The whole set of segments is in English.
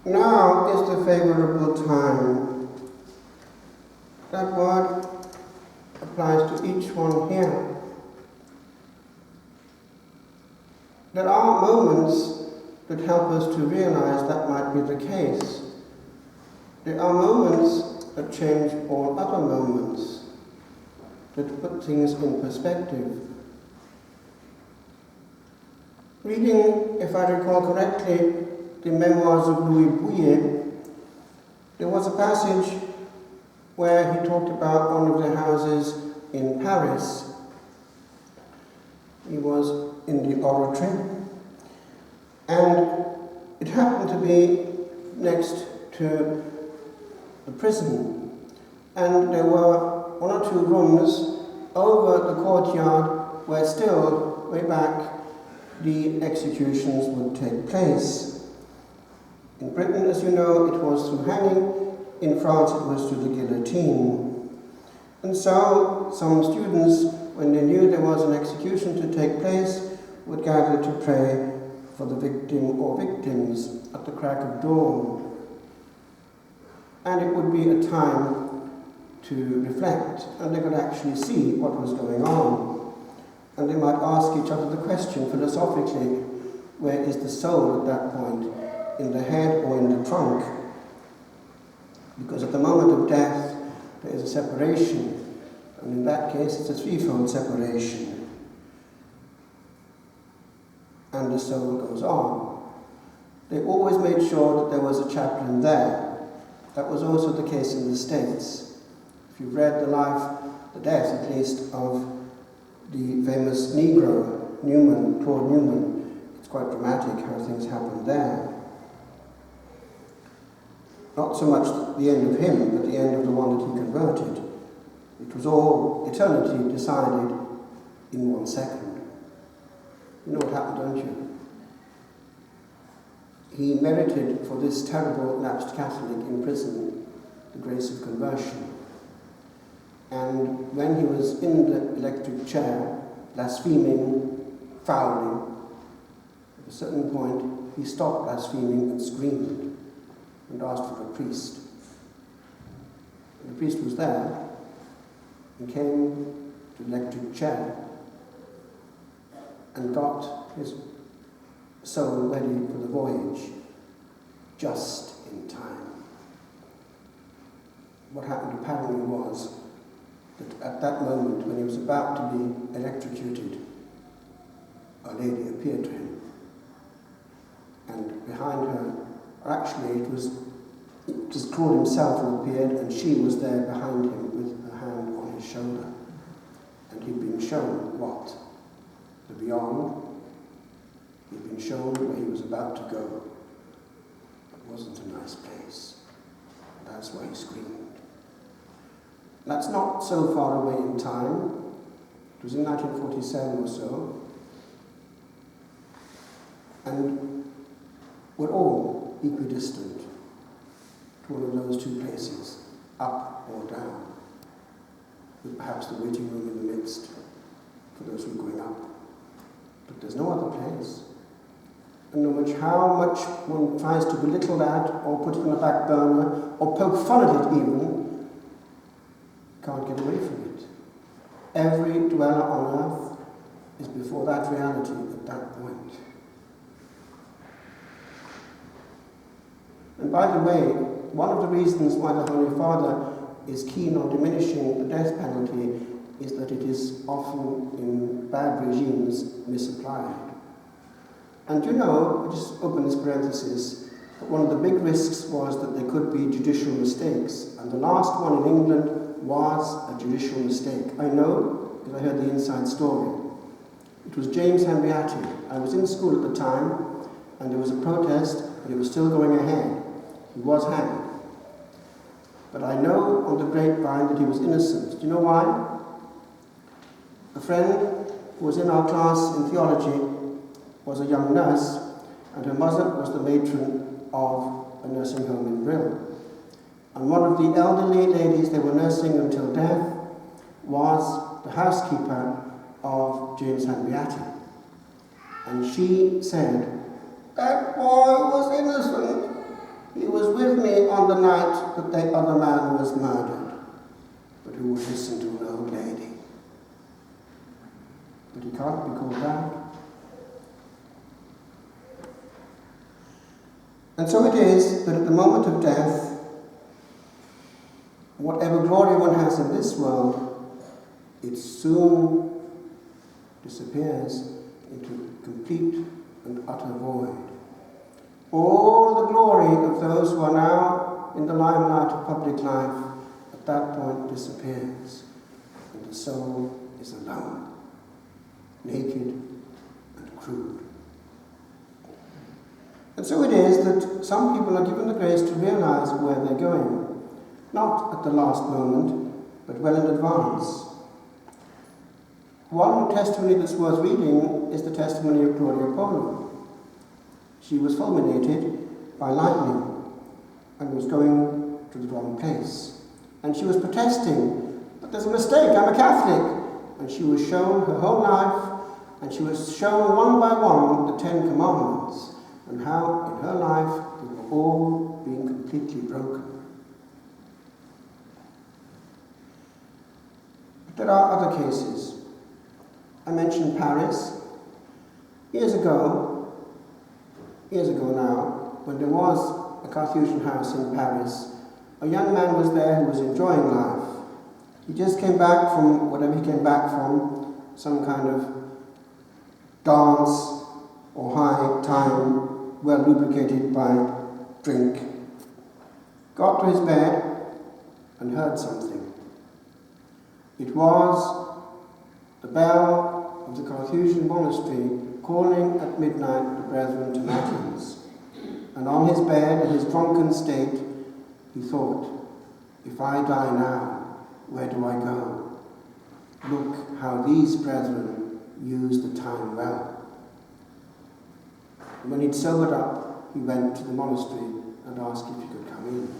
Now is the favorable time. That word applies to each one here. There are moments that help us to realize that might be the case. There are moments that change all other moments, that put things in perspective. Reading, if I recall correctly, the memoirs of Louis Bouillet, there was a passage where he talked about one of the houses in Paris. He was in the oratory, and it happened to be next to the prison, and there were one or two rooms over the courtyard where still, way back, the executions would take place. In Britain, as you know, it was through hanging. In France, it was through the guillotine. And so, some students, when they knew there was an execution to take place, would gather to pray for the victim or victims at the crack of dawn. And it would be a time to reflect, and they could actually see what was going on. And they might ask each other the question philosophically, where is the soul at that point? In the head or in the trunk? Because at the moment of death, there is a separation, and in that case, it's a threefold separation. And the soul goes on. They always made sure that there was a chaplain there. That was also the case in the States. If you've read the life, the death at least, of the famous Negro, Newman, Claude Newman, it's quite dramatic how things happened there. Not so much the end of him, but the end of the one that he converted. It was all eternity decided in 1 second. You know what happened, don't you? He merited for this terrible lapsed Catholic in prison the grace of conversion. And when he was in the electric chair, blaspheming, fouling, at a certain point he stopped blaspheming and screamed and asked for a priest. And the priest was there and came to the electric chair and got his soul ready for the voyage just in time. What happened apparently was that at that moment, when he was about to be electrocuted, a lady appeared to him. And behind her, actually it was Claude himself who appeared, and she was there behind him with her hand on his shoulder. And he'd been shown what? The beyond. He'd been shown where he was about to go. It wasn't a nice place. That's why he screamed. That's not so far away in time. It was in 1947 or so. And we're all equidistant to one of those two places, up or down, with perhaps the waiting room in the midst for those who are going up. But there's no other place. And no matter how much one tries to belittle that, or put it on the back burner, or poke fun at it even, can't get away from it. Every dweller on earth is before that reality at that point. And by the way, one of the reasons why the Holy Father is keen on diminishing the death penalty is that it is often in bad regimes misapplied. And you know, just open this parenthesis, that one of the big risks was that there could be judicial mistakes. And the last one in England was a judicial mistake. I know, because I heard the inside story. It was James Hanratty. I was in school at the time, and there was a protest, but it was still going ahead. He was hanged. But I know on the grapevine that he was innocent. Do you know why? A friend who was in our class in theology was a young nurse, and her mother was the matron of a nursing home in Brill. And one of the elderly ladies they were nursing until death was the housekeeper of James Hanratty. And she said, "That boy was innocent. He night that the other man was murdered, but who would listen to an old lady. But he can't be called back. And so it is that at the moment of death, whatever glory one has in this world, it soon disappears into complete and utter void. All the glory of those who are now in the limelight of public life at that point disappears, and the soul is alone, naked and crude. And so it is that some people are given the grace to realize where they're going, not at the last moment, but well in advance. One testimony that's worth reading is the testimony of Claudia Polo. She was fulminated by lightning and was going to the wrong place. And she was protesting, but there's a mistake, I'm a Catholic. And she was shown her whole life, and she was shown one by one the 10 Commandments, and how in her life they were all being completely broken. But there are other cases. I mentioned Paris. Years ago now, when there was a Carthusian house in Paris, a young man was there who was enjoying life. He just came back from whatever he came back from, some kind of dance or high time, well lubricated by drink. Got to his bed and heard something. It was the bell of the Carthusian monastery calling at midnight the brethren to matins. And on his bed, in his drunken state, he thought, if I die now, where do I go? Look how these brethren use the time well. And when he'd sobered up, he went to the monastery and asked if he could come in.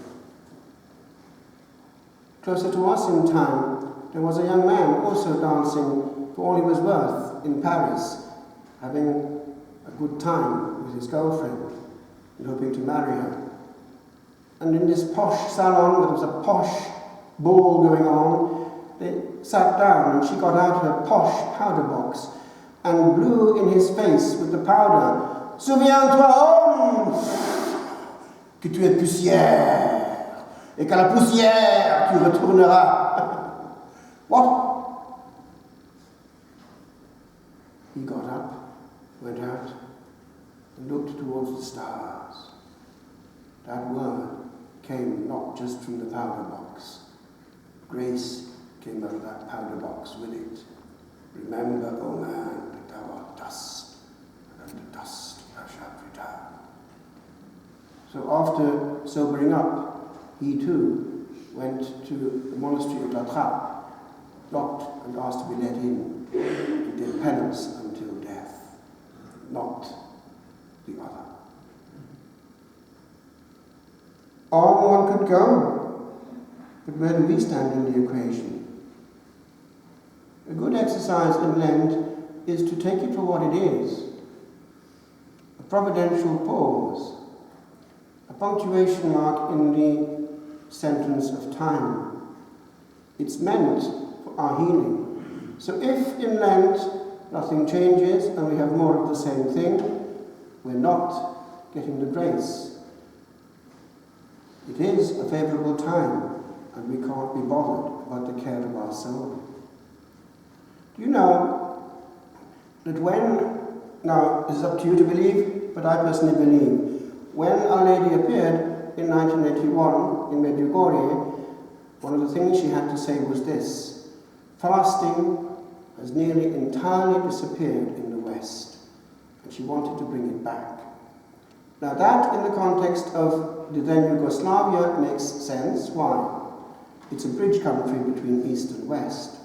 Closer to us in time, there was a young man also dancing for all he was worth in Paris, having a good time with his girlfriend and hoping to marry her. And in this posh salon, where there was a posh ball going on, they sat down and she got out her posh powder box and blew in his face with the powder. Souviens-toi, homme, que tu es poussière, et qu'à la poussière tu retourneras. What? He got up, went out, and looked towards the stars. That word came not just from the powder box. Grace came out of that powder box with it. Remember, O man, that thou art dust, and unto dust thou shalt return. So after sobering up, he too went to the monastery of La Trappe, knocked and asked to be let in, and did penance until death, not the other. On one could go, but where do we stand in the equation? A good exercise in Lent is to take it for what it is, a providential pause, a punctuation mark in the sentence of time. It's meant for our healing. So if in Lent nothing changes and we have more of the same thing, we're not getting the grace. It is a favourable time, and we can't be bothered about the care of our soul. Do you know that now this is up to you to believe, but I personally believe, when Our Lady appeared in 1981 in Medjugorje, one of the things she had to say was this: fasting has nearly entirely disappeared in the West, and she wanted to bring it back. Now that, in the context of the then Yugoslavia, makes sense. Why? It's a bridge country between East and West.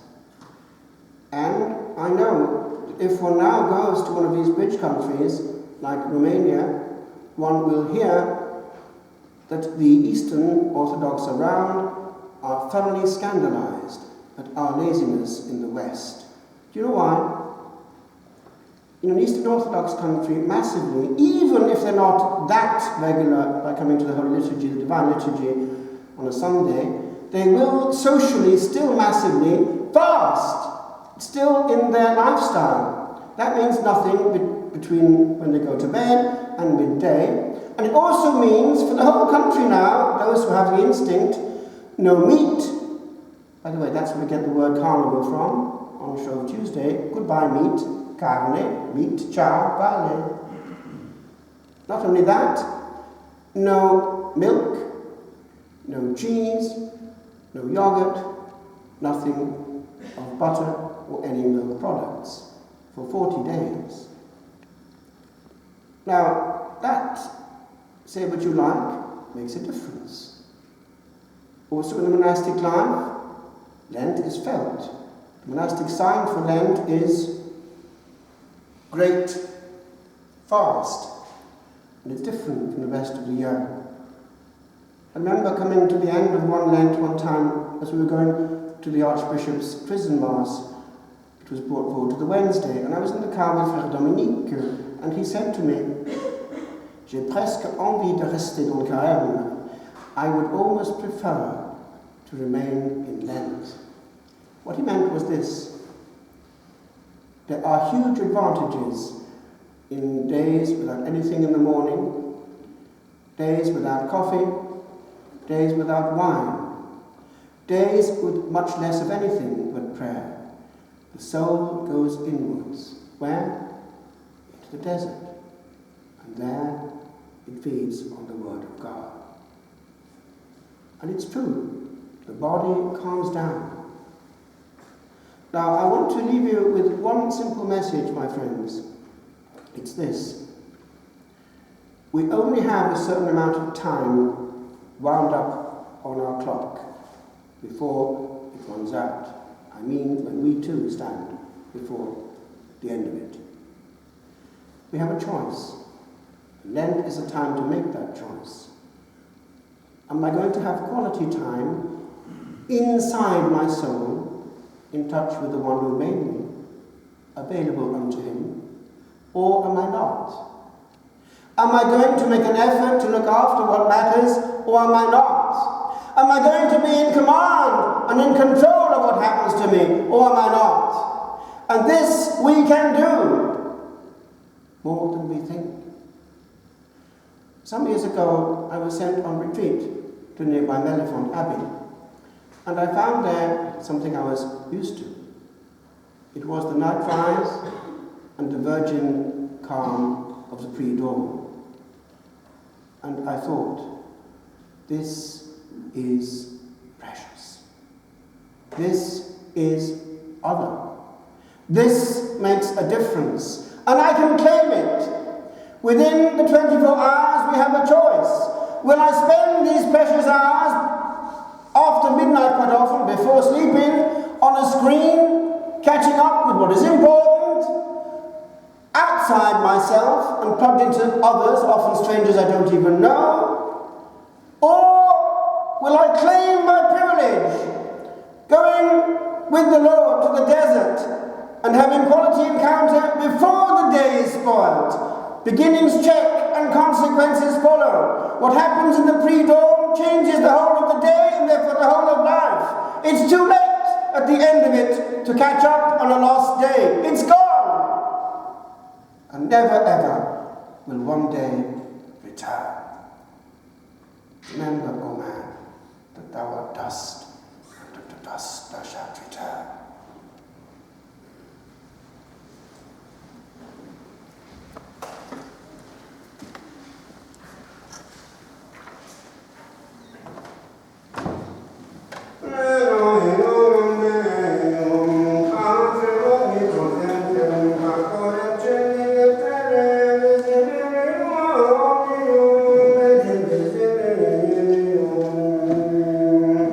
And I know that if one now goes to one of these bridge countries, like Romania, one will hear that the Eastern Orthodox around are thoroughly scandalized at our laziness in the West. Do you know why? in an Eastern Orthodox country massively, even if they're not that regular by coming to the Holy Liturgy, the Divine Liturgy on a Sunday, they will socially still massively fast, still in their lifestyle. That means nothing between when they go to bed and midday. And it also means, for the whole country now, those who have the instinct, no meat. By the way, that's where we get the word carnival from, on Shrove Tuesday. Goodbye meat, carne, meat, ciao, vale. Not only that, no milk, no cheese, no yogurt, nothing of butter or any milk products for 40 days. Now, that, say what you like, makes a difference. Also in the monastic life, Lent is felt. The monastic sign for Lent is great fast, and it's different from the rest of the year. I remember coming to the end of one Lent one time as we were going to the Archbishop's prison mass. It was brought forward to the Wednesday, and I was in the car with Frère Dominique, and he said to me, "J'ai presque envie de rester dans le carême. I would almost prefer to remain in Lent." What he meant was this: there are huge advantages in days without anything in the morning, days without coffee, days without wine, days with much less of anything but prayer. The soul goes inwards. Where? Into the desert. And there it feeds on the Word of God. And it's true. The body calms down. Now, I want to leave you with one simple message, my friends. It's this: we only have a certain amount of time wound up on our clock before it runs out. I mean, when we too stand before the end of it. We have a choice. Lent is a time to make that choice. Am I going to have quality time inside my soul, in touch with the one who made me, available unto him, or am I not? Am I going to make an effort to look after what matters, or am I not? Am I going to be in command and in control of what happens to me, or am I not? And this we can do more than we think. Some years ago, I was sent on retreat to nearby Mellifont Abbey, and I found there something I was used to. It was the night rise and the virgin calm of the pre-dawn. And I thought, this is precious. This is other. This makes a difference. And I can claim it. Within the 24 hours, we have a choice. Will I spend these precious hours after midnight quite often, before sleeping, on a screen, catching up with what is important, outside myself and plugged into others, often strangers I don't even know? Or will I claim my privilege, going with the Lord to the desert and having quality encounter before the day is spoiled? Beginnings check and consequences follow. What happens in the pre-dawn changes the whole of the day and therefore the whole of life. It's too late at the end of it to catch up on a lost day. It's gone. And never ever will one day return. Remember, O man, that thou art dust.